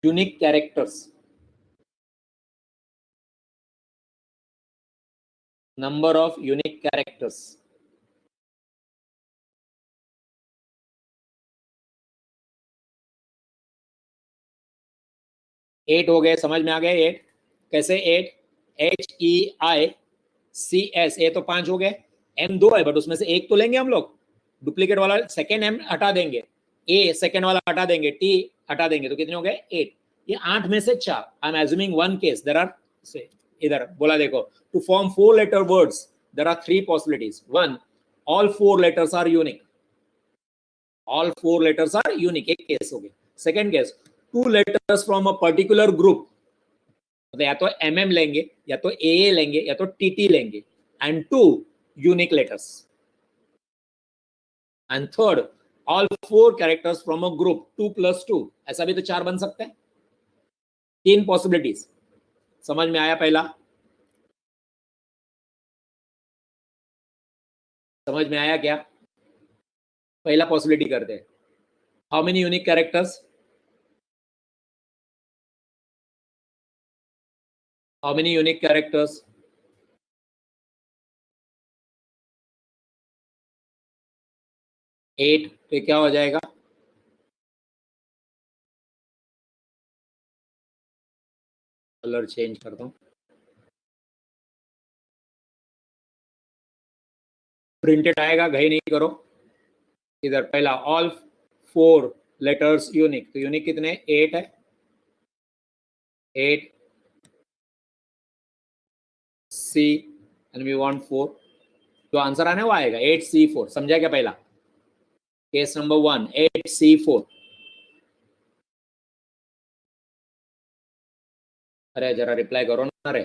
unique characters. Number of unique characters. Eight हो गए, समझ में आ गए? एट कैसे? एट HEICS, ए तो 5 हो गए, M 2 है बट उसमें से एक तो लेंगे हम लोग, डुप्लीकेट वाला सेकेंड M हटा देंगे, ए सेकेंड वाला हटा देंगे, T हटा देंगे, तो कितने हो गए? 8। ये 8 में से 4। I am assuming one case, there are, इधर बोला देखो, to form 4 letter words there are 3 possibilities. 1, all 4 letters are unique, all 4 letters are unique, एक केस हो गया। Second case, 2 letters from a particular group, तो या तो MM लेंगे, या तो AA लेंगे, या तो TT लेंगे, and 2 unique letters. And third, all 4 characters from a group, 2 + 2, ऐसा भी तो 4 बन सकते हैं। 3 पॉसिबिलिटीज। समझ में आया? पहला समझ में आया क्या? पहला पॉसिबिलिटी करते हैं। How many unique characters? How many unique characters? 8। तो क्या हो जाएगा? कलर चेंज करता हूं, प्रिंटेड आएगा, घई नहीं करो। इधर पहला, ऑल 4 लेटर्स यूनिक, तो यूनिक कितने? 8 है। 8 C and we want 4, जो आंसर आने वो आएगा 8C4। समझा क्या? पहला केस नंबर 1, 8C4। अरे जरा रिप्लाई करो ना रे।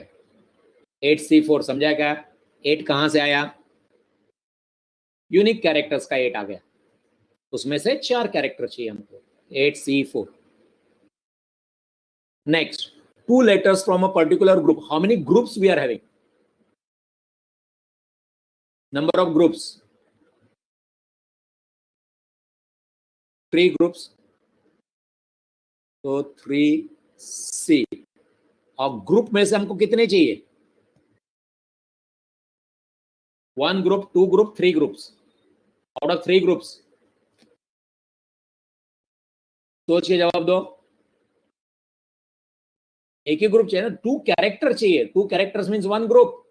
8C4 समझा क्या? 8 कहां से आया? यूनिक कैरेक्टर्स का 8 आ गया, उसमें से 4 कैरेक्टर चाहिए हमको, 8C4। Next, 2 letters from a particular group, how many groups we are having? Number of groups, 3 groups, तो 3C। और ग्रुप में से हमको कितने चाहिए? 1 group, 2 group, 3 groups. Out of 3 groups सोच के जवाब दो। एक ही ग्रुप चाहिए ना, 2 कैरेक्टर चाहिए। 2 characters means 1 group.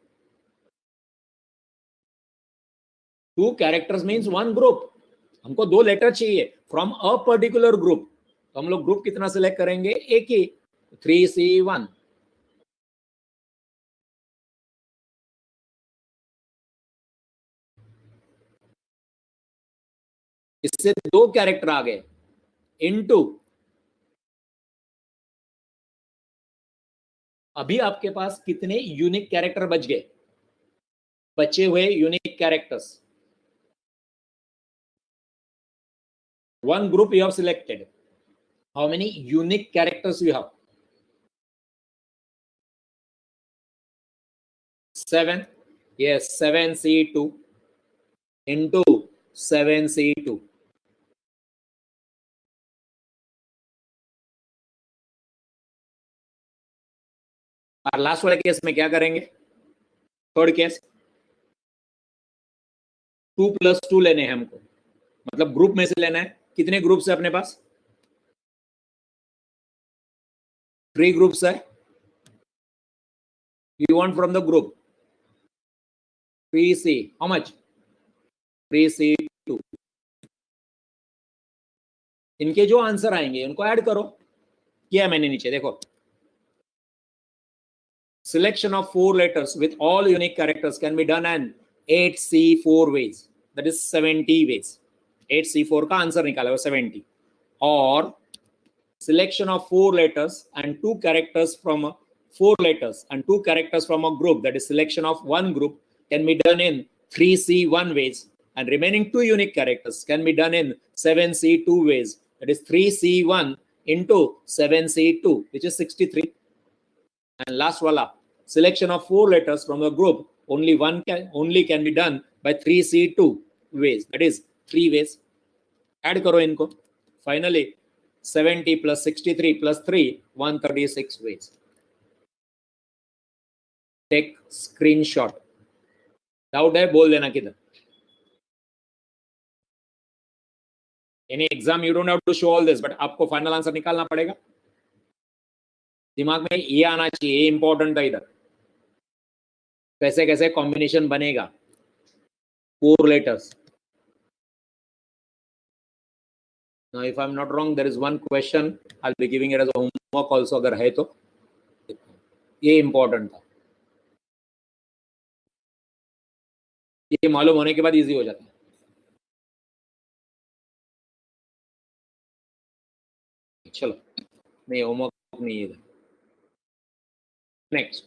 2 characters means 1 group. हमको 2 लेटर चाहिए फ्रॉम अ पर्टिकुलर ग्रुप, तो हम लोग ग्रुप कितना सिलेक्ट करेंगे? एक ही, 3C1। इससे 2 कैरेक्टर आ गए, इनटू अभी आपके पास कितने यूनिक कैरेक्टर बच गए? बचे हुए unique characters, 1 group you have selected, how many unique characters you have? 7। yes, 7C2 into 7C2। और लास्ट वाले केस में क्या करेंगे? थर्ड केस, 2 + 2 लेने हैं हमको, मतलब ग्रुप में से लेना है। कितने ग्रुप्स है अपने पास? 3 ग्रुप्स है। You want from the group 3C, how much? 3C2। इनके जो आंसर आएंगे उनको ऐड करो। किया मैंने नीचे देखो, selection of 4 letters with all unique characters can be done in 8C4 ways, that is 70 ways। 8C4 का आंसर निकाला वो 70। और selection of 4 letters and 2 characters from 4 letters and 2 characters from a group, that is selection of 1 group, can be done in 3C1 ways, and remaining 2 unique characters can be done in 7C2 ways, that is 3C1 into 7C2, which is 63। and last wala, selection of 4 letters from the group, only can be done by 3C2 ways, that is 3 ways। add करो इनको। finally 70 plus 63 plus 3, 136 ways. Take screenshot. Doubt है बोल देना किधर. Any exam you don't have to show all this, but आपको final answer निकालना पड़ेगा. दिमाग में ये आना चाहिए, ये इंपॉर्टेंट है इधर. कैसे कैसे कॉम्बिनेशन बनेगा. 4 letters. Now if I'm not wrong, there is one question I'll be giving it as a homework also अगर है तो. ये इंपॉर्टेंट था. ये मालूम होने के बाद इजी हो जाता है. चलो नहीं होमवर्क नहीं है. Next,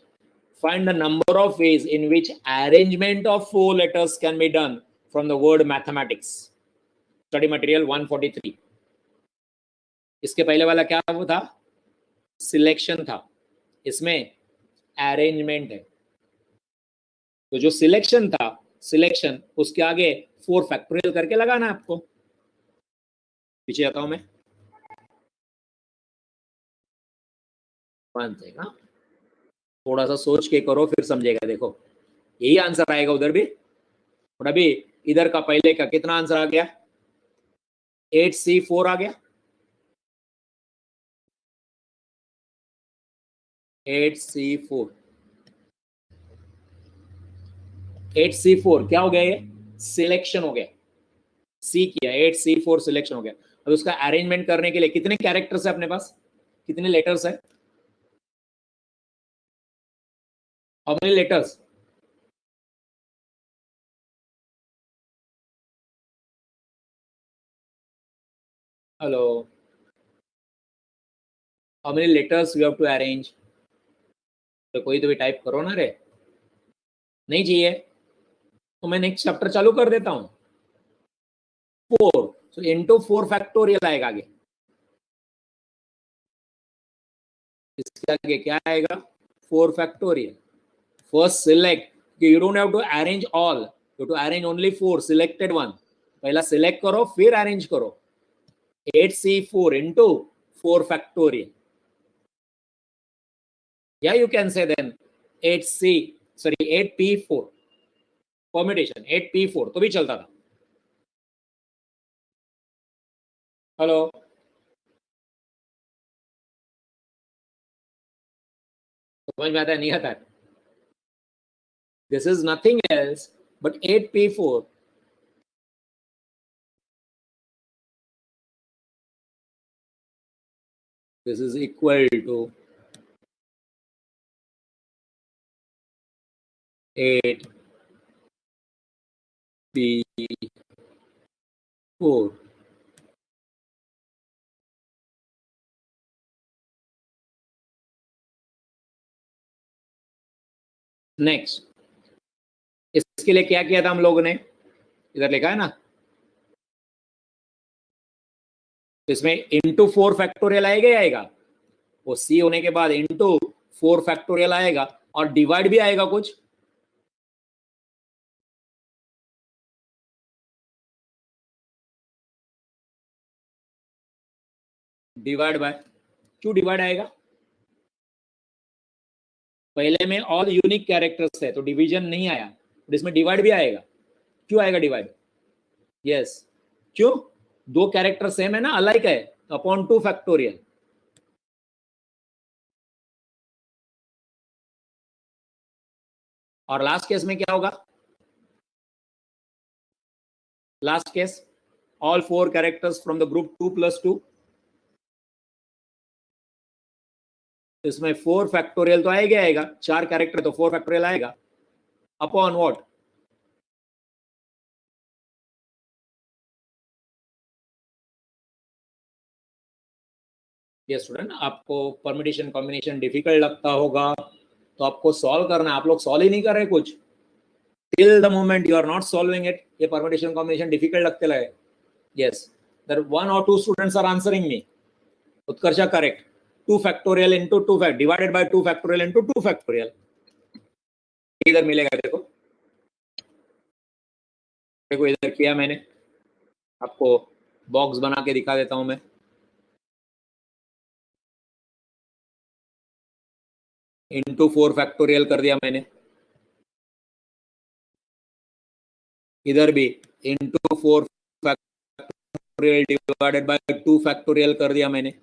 find the number of ways in which arrangement of 4 letters can be done from the word mathematics. Study material 143. इसके पहले वाला क्या वो था? सिलेक्शन था. इसमें अरेंजमेंट है. तो जो सिलेक्शन था, सिलेक्शन उसके आगे 4 फैक्टोरियल करके लगाना है आपको. पीछे आता हूं मैं. हाँ, थोड़ा सा सोच के करो फिर समझेगा. देखो यही आंसर आएगा उधर भी. और अभी इधर का पहले का कितना आंसर आ गया? 8C4 आ गया. 8C4 8C4 क्या हो गया? ये सिलेक्शन हो गया. सी किया, 8C4 सिलेक्शन हो गया. अब उसका अरेंजमेंट करने के लिए कितने कैरेक्टर्स है अपने पास? कितने लेटर्स है? How many letters? Hello, how many letters we have to arrange? तो कोई तो भी टाइप करो ना रे. नहीं चाहिए तो मैं नेक्स्ट चैप्टर चालू कर देता हूं. 4, so into 4 फैक्टोरियल आएगा आगे. इसके आगे क्या आएगा? 4 factorial. First select. You don't have to arrange all, you to arrange only 4 selected one. पहला सिलेक्ट करो फिर अरेंज करो. 8C4 into 4 factorial. Yeah, you can say then 8P4 permutation. 8P4 तो भी चलता था. हेलो, समझ में आता है नहीं आता है? This is nothing else but 8P4. This is equal to 8P4. Next, इसके लिए क्या किया था हम लोगों ने? इधर लिखा है ना. इसमें इंटू 4 फैक्टोरियल आएगा ही आएगा. वो सी होने के बाद इंटू 4 फैक्टोरियल आएगा और डिवाइड भी आएगा कुछ. Divide by. क्यों डिवाइड आएगा? पहले में ऑल यूनिक कैरेक्टर्स है तो डिवीजन नहीं आया. और इसमें डिवाइड भी आएगा. क्यों आएगा डिवाइड? यस. क्यों? 2 कैरेक्टर सेम है ना, अलाइक है, अपॉन 2 फैक्टोरियल. और लास्ट केस में क्या होगा? Last case all 4 characters from the group 2+2. इसमें 4 फैक्टोरियल तो आएगा आएगा. 4 कैरेक्टर तो 4 फैक्टोरियल आएगा. Upon what? ये स्टूडेंट, आपको परम्यूटेशन कॉम्बिनेशन डिफिकल्ट लगता होगा तो आपको सॉल्व करना है. आप लोग सॉल्व ही नहीं कर रहे कुछ. Till the moment you are not solving it, ये परम्यूटेशन कॉम्बिनेशन डिफिकल्ट लगते लगे. Yes, there 1 or 2 students are answering me. Utkarsha correct. 2 factorial into 2 fact divided by 2 factorial into 2 factorial. इधर मिलेगा. देखो देखो इधर किया मैंने. आपको बॉक्स बना के दिखा देता हूं मैं. इंटू 4 फैक्टोरियल कर दिया मैंने, इधर भी into 4 factorial divided by 2 factorial कर दिया मैंने,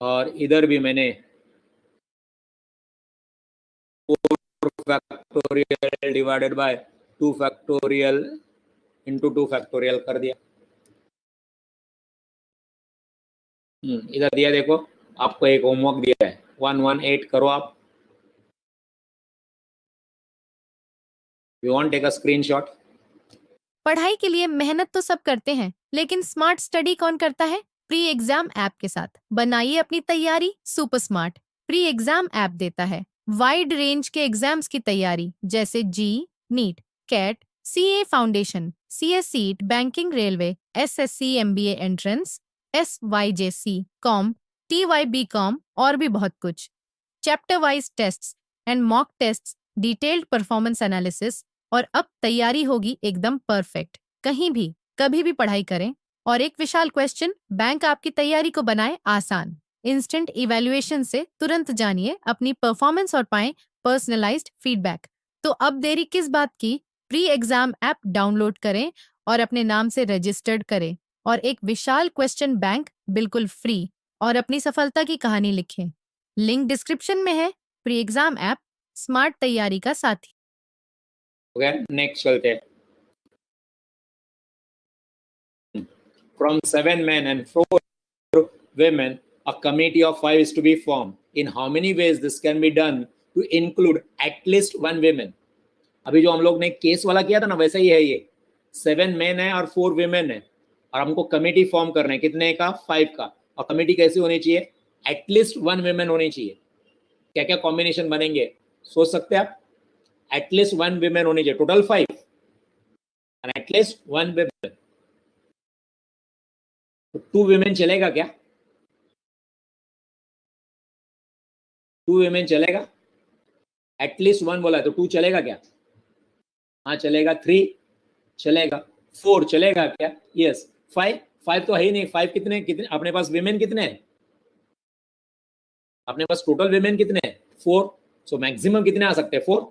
और इधर भी मैंने 4 factorial divided by 2 factorial into 2 factorial कर दिया। इधर दिया, देखो आपको एक होमवर्क दिया है, 118 करो आप। You want take a screenshot? पढ़ाई के लिए मेहनत तो सब करते हैं, लेकिन स्मार्ट स्टडी कौन करता है? प्री एग्जाम ऐप के साथ बनाइए अपनी तैयारी super smart. Pre exam app देता है वाइड रेंज के एग्जाम्स की तैयारी, जैसे JEE, NEET, CAT, CA foundation, CSEET, banking, railway, SSC, MBA entrance, SYJC, com, TYB com और भी बहुत कुछ। Chapter wise tests and mock tests, detailed performance analysis, और अब तैयारी होगी एकदम परफेक्ट। कहीं भी कभी भी पढ़ाई करें, और एक विशाल क्वेश्चन बैंक आपकी तैयारी को बनाए आसान। इंस्टेंट इवैल्यूएशन से तुरंत जानिए अपनी परफॉर्मेंस और पाएं पर्सनलाइज्ड फीडबैक। तो अब देरी किस बात की? प्री एग्जाम ऐप डाउनलोड करें और अपने नाम से रजिस्टर्ड करें, और एक विशाल क्वेश्चन बैंक बिल्कुल फ्री, और अपनी सफलता की कहानी लिखें। लिंक डिस्क्रिप्शन में है। प्री एग्जाम ऐप स्मार्ट तैयारी का साथी। ओके, नेक्स्ट चलते हैं। From 7 men and 4 women, a committee of 5 is to be formed. In how many ways this can be done to include at least 1 women? अभी जो हम लोग ने केस वाला किया था ना, वैसा ही है ये। 7 men है और 4 women है, और हमको कमेटी फॉर्म करना है, कितने का? 5 का। और कमेटी कैसी होनी चाहिए? एटलीस्ट 1 women होनी चाहिए। क्या क्या कॉम्बिनेशन बनेंगे सोच सकते हैं आप? एटलीस्ट 1 women होनी चाहिए, टोटल 5 और एटलीस्ट 1 women। 2 women चलेगा क्या? 2 women चलेगा? एटलीस्ट 1 बोला है तो 2 चलेगा क्या? हाँ चलेगा। 3 चलेगा। 4 चलेगा क्या? यस। 5 तो है ही नहीं। 5 कितने कितने अपने पास? विमेन कितने हैं अपने पास? टोटल विमेन कितने हैं? 4। सो मैक्सिमम कितने आ सकते हैं? 4।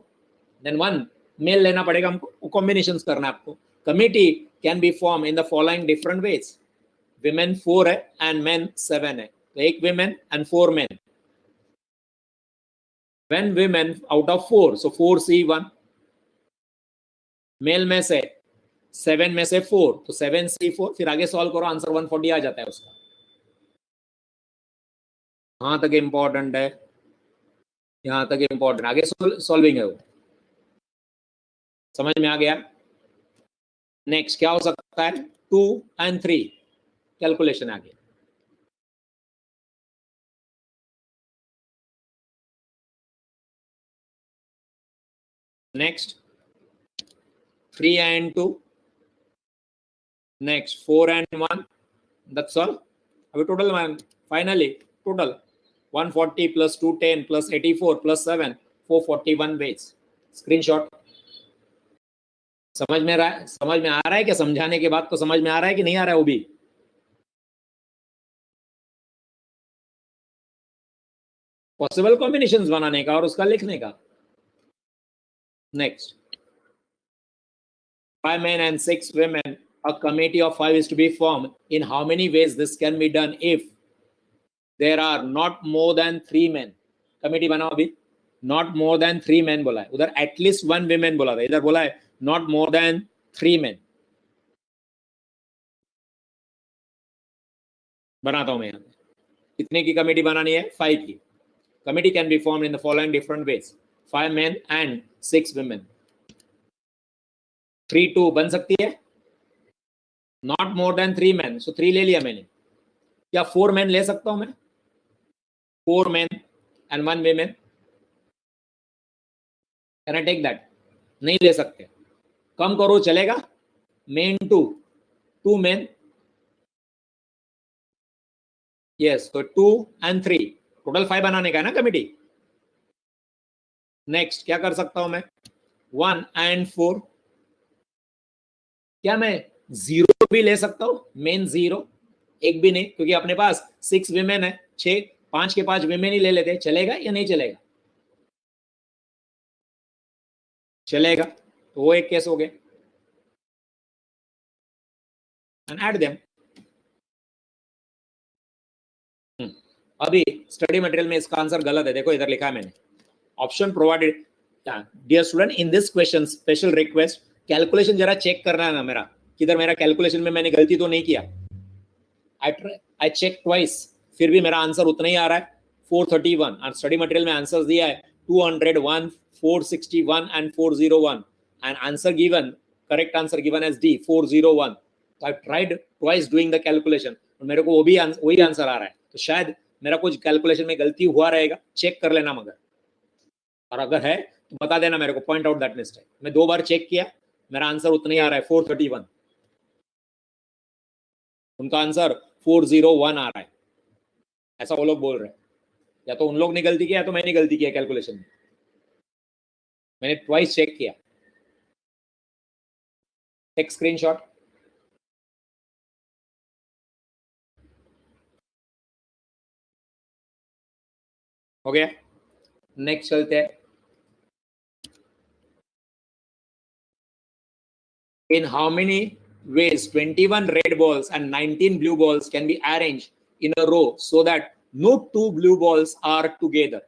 देन 1 मेल लेना पड़ेगा हमको, कॉम्बिनेशंस करना है आपको। Committee can be form in the following different ways. Women 4 है एंड मेन 7 है, तो एक women and 4 men. When women out of 4, so 4C1, male में से 7 में से 4, तो 7C4। फिर आगे सॉल्व करो, आंसर 140 आ जाता है उसका। यहां तक इंपॉर्टेंट है, यहां तक इंपॉर्टेंट, आगे सॉल्विंग है वो। समझ में आ गया? नेक्स्ट क्या हो सकता है? 2 and 3 कैलकुलेशन आ गया। Next 3 and 2, next 4 and 1, that's all. अभी total finally total 140 plus 210 plus 84 plus 7, 441 ways. Screenshot. समझ में आ रहा है क्या? समझाने के बाद तो समझ में आ रहा है कि नहीं आ रहा है वो भी? पॉसिबल कॉम्बिनेशंस बनाने का और उसका लिखने का। Next 5 men and 6 women, a committee of 5 is to be formed. In how many ways this can be done if there are not more than 3 men? Committee बनाओ अभी। नॉट मोर देन 3 men बोला है, उधर at least 1 women बोला था, इधर बोला है नॉट मोर देन 3 men। बनाता हूं मैं यहाँ। कितने की कमेटी बनानी है? 5 की। Committee can be form in the following different veg. 5 men and 6 women। 3-2 बन सकती है। नॉट मोर देन 3 men, सो 3 ले लिया मैंने। क्या 4 men ले सकता हूं मैं? 4 men and 1 women, can I take that? नहीं ले सकते। कम करो चलेगा? Men 2 men, yes. तो 2 and 3 टोटल 5 बनाने का है ना कमिटी। नेक्स्ट क्या कर सकता हूं मैं? 1 and 4, क्या मैं 0 भी ले सकता हूं? मेन 0 एक भी नहीं, क्योंकि अपने पास 6 women है, 6 5 के 5 विमेन ही ले लेते, चलेगा या नहीं चलेगा? चलेगा, तो वो एक केस हो गया। And add them. अभी स्टडी मटेरियल में इसका आंसर गलत है, देखो इधर लिखा है मैंने, option provided. Dear student, in this question special request, calculation जरा चेक करना है ना मेरा, किधर मेरा कैलकुलेशन में मैंने गलती तो नहीं किया। आई चेक ट्वाइस, फिर भी मेरा आंसर उतना ही आ रहा है 431, और स्टडी मटेरियल में आंसर दिया है 201, 461 and 401, and answer given, correct answer given as D 401। तो I tried twice doing the calculation, और मेरे को वो भी वही आंसर आ रहा है, तो शायद मेरा कुछ कैलकुलेशन में गलती हुआ रहेगा, चेक कर लेना मगर, और अगर है तो बता देना मेरे को, पॉइंट आउट दैट मिस्टेक। मैं 2 बार चेक किया, मेरा आंसर उतना ही आ रहा है 431, उनका आंसर 401 आ रहा है, ऐसा वो लोग बोल रहे हैं। या तो उन लोग ने गलती किया, या तो मैंने गलती किया कैलकुलेशन में, मैंने ट्वाइस चेक किया। Take screenshot. हो गया, नेक्स्ट चलते हैं। In how many ways 21 red balls and 19 blue balls can be arranged in a row so that no 2 blue balls are together?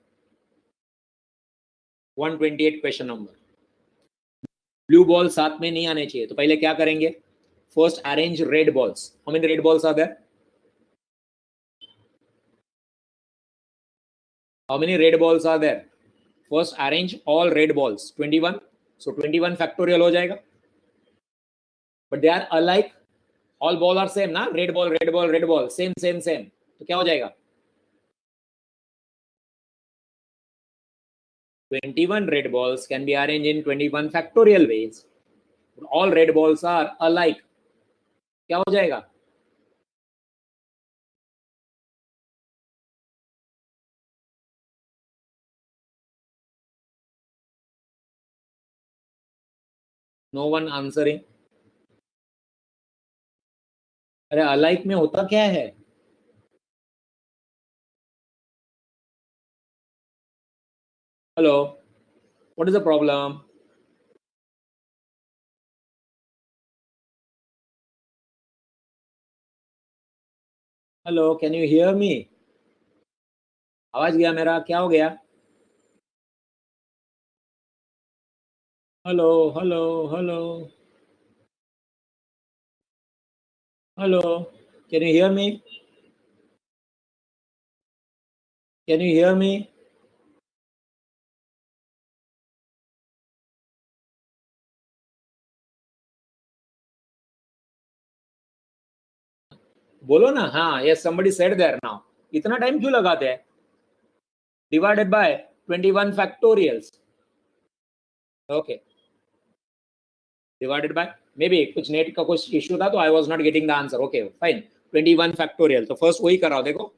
128 question number. Blue ball साथ में नहीं आने चाहिए, तो पहले क्या करेंगे? First arrange red balls. How many red balls are there? How many red balls are there? First arrange all red balls, 21, so 21 factorial हो जाएगा, but they are alike, all ball are same ना, red ball red ball red ball, same same same, तो क्या हो जाएगा? 21 red balls can be arranged in 21 factorial ways. All red balls are alike. क्या हो जाएगा? No one answering. अरे alike में होता क्या है? Hello, what is the problem? Hello, can you hear me? आवाज गया मेरा, क्या हो गया? Hello hello hello hello, can you hear me? Can you hear me? बोलो ना। हाँ, yes, somebody said there now. इतना टाइम क्यों लगाते हैं? Divided by 21 factorials. Okay. Divided by, maybe कुछ नेट का कुछ इश्यू था, तो I was not getting the answer. Okay, fine. 21 factorial. तो first वही कराओ, देखो.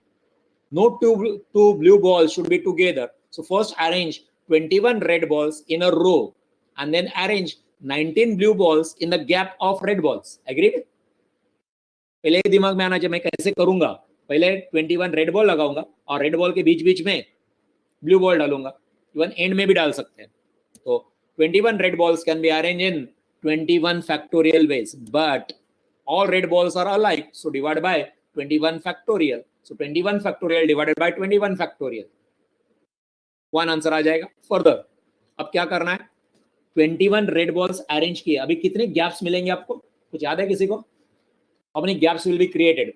No two blue balls should be together. So first arrange 21 red balls in a row, and then arrange 19 blue balls in the gap of red balls. Agreed? पहले दिमाग में आना चाहिए मैं कैसे करूंगा। पहले 21 रेड बॉल लगाऊंगा, और रेड बॉल के बीच बीच में ब्लू बॉल डालूंगा, इवन एंड में भी डाल सकते हैं। तो 21 red balls can be arranged in 21 factorial ways, but all red balls are alike, so divide by 21 factorial. So 21 factorial divided by 21 factorial, one answer आ जाएगा। फर्दर अब क्या करना है? 21 रेड बॉल्स अरेंज किए, अभी कितने गैप्स मिलेंगे आपको, कुछ याद है किसी को? How many gaps will be created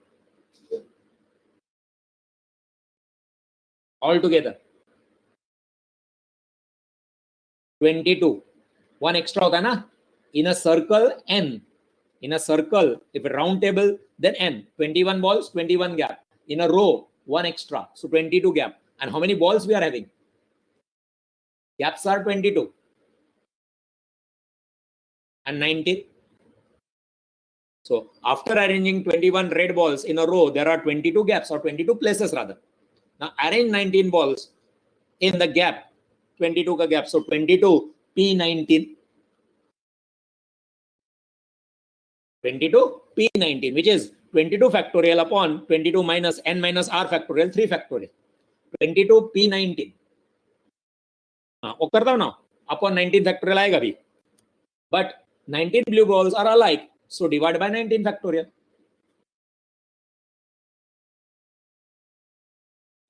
all together? 22, one extra होता है ना, in a circle n, in a circle, if a round table, then n, 21 balls, 21 gap, in a row, one extra, so 22 gap. And how many balls we are having? Gaps are 22 and 19. So after arranging 21 red balls in a row, there are 22 gaps, or 22 places rather. Now arrange 19 balls in the gap, 22 ka gap, so 22 P19, 22 P19, which is 22 factorial upon 22 minus n minus r factorial 3 factorial. 22 P19 हाँ वो करता हूँ ना upon 19 factorial आएगा भी but 19 blue balls are alike so divide by 19 factorial.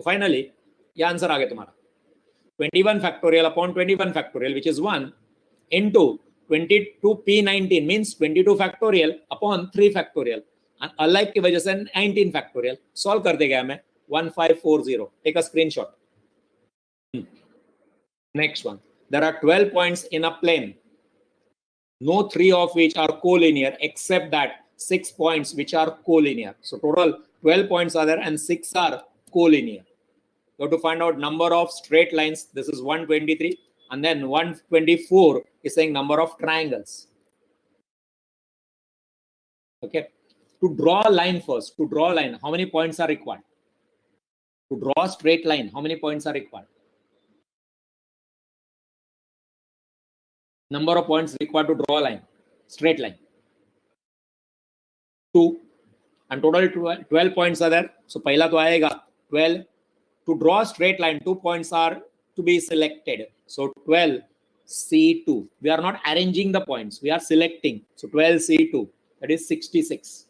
Finally ये answer आ गया तुम्हारा 21 factorial upon 21 factorial which is 1 into 22 P19 means 22 factorial upon 3 factorial and alike की वजह से 19 factorial solve कर देगा हमें 1540 take a screenshot. Next one, there are 12 points in a plane, no 3 of which are collinear except that 6 points which are collinear. So total 12 points are there and 6 are collinear. You have to find out number of straight lines. This is 123 and then 124 is saying number of triangles. Okay, to draw a line first, to draw a line, how many points are required? To draw a straight line, how many points are required? Number of points required to draw a line, straight line. 2 and total 12 points are there. So पहला तो आएगा 12. To draw a straight line, 2 points are to be selected. So 12 C2. We are not arranging the points. We are selecting. So 12 C2. That is 66.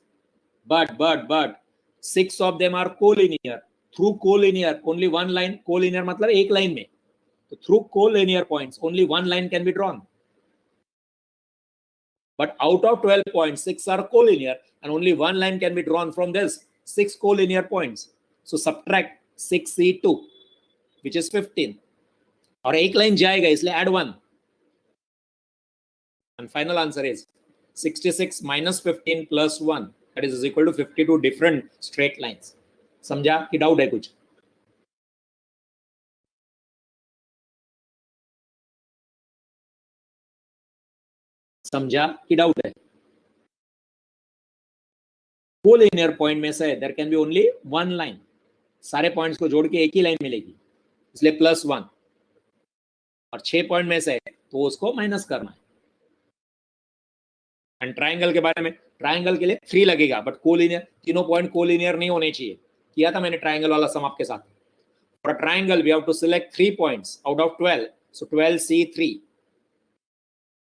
But 6 of them are collinear. Through collinear, only one line. Collinear मतलब एक line में. So through collinear points, only one line can be drawn. But out of 12 points, 6 are collinear and only one line can be drawn from this 6 collinear points. So subtract 6C2 which is 15 और एक line जाएगा इसलिए add 1 and final answer is 66 minus 15 plus 1 that is equal to 52 different straight lines. समझा कि doubt है कुछ? समझा कि डाउट है? कोलिनियर पॉइंट में से there can be only one line. सारे पॉइंट्स को जोड़ के एक ही लाइन मिलेगी इसलिए +1 और 6 पॉइंट में से तो उसको माइनस करना है. एंड ट्रायंगल के बारे में, ट्रायंगल के लिए 3 लगेगा बट कोलिनियर तीनों पॉइंट कोलिनियर नहीं होने चाहिए. किया था मैंने ट्रायंगल वाला सम आपके साथ. For a triangle we have to select 3 points out of 12 so 12C3.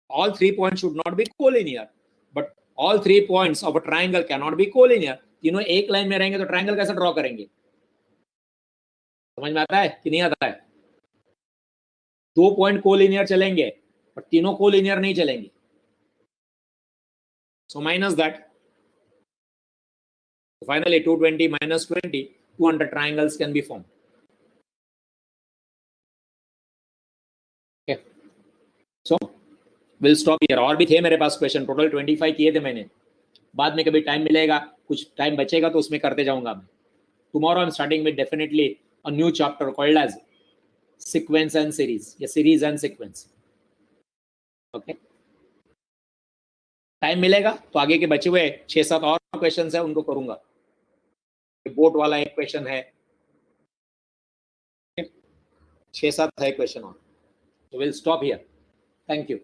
all 3 points should not be collinear but all 3 points of a triangle cannot be collinear. तीनों एक लाइन में रहेंगे तो ट्रायंगल कैसे draw करेंगे? समझ में आता है कि नहीं आता है? 2 पॉइंट कोलिनियर चलेंगे पर तीनों कोलिनियर नहीं चलेंगे. So minus that. Finally 220 minus 20, 200 triangles can be formed. Okay. So we'll stop here. और भी थे मेरे पास क्वेश्चन, टोटल 25 किए थे मैंने. बाद में कभी टाइम मिलेगा, कुछ टाइम बचेगा तो उसमें करते जाऊंगा मैं. Tomorrow I'm starting with definitely a new chapter called as sequence and series, या series and sequence. Okay. Time मिलेगा तो आगे के बचे हुए 6-7 और क्वेश्चन है उनको करूंगा. बोट वाला एक क्वेश्चन है, 6-7 है क्वेश्चन और. So we'll stop here. Thank you.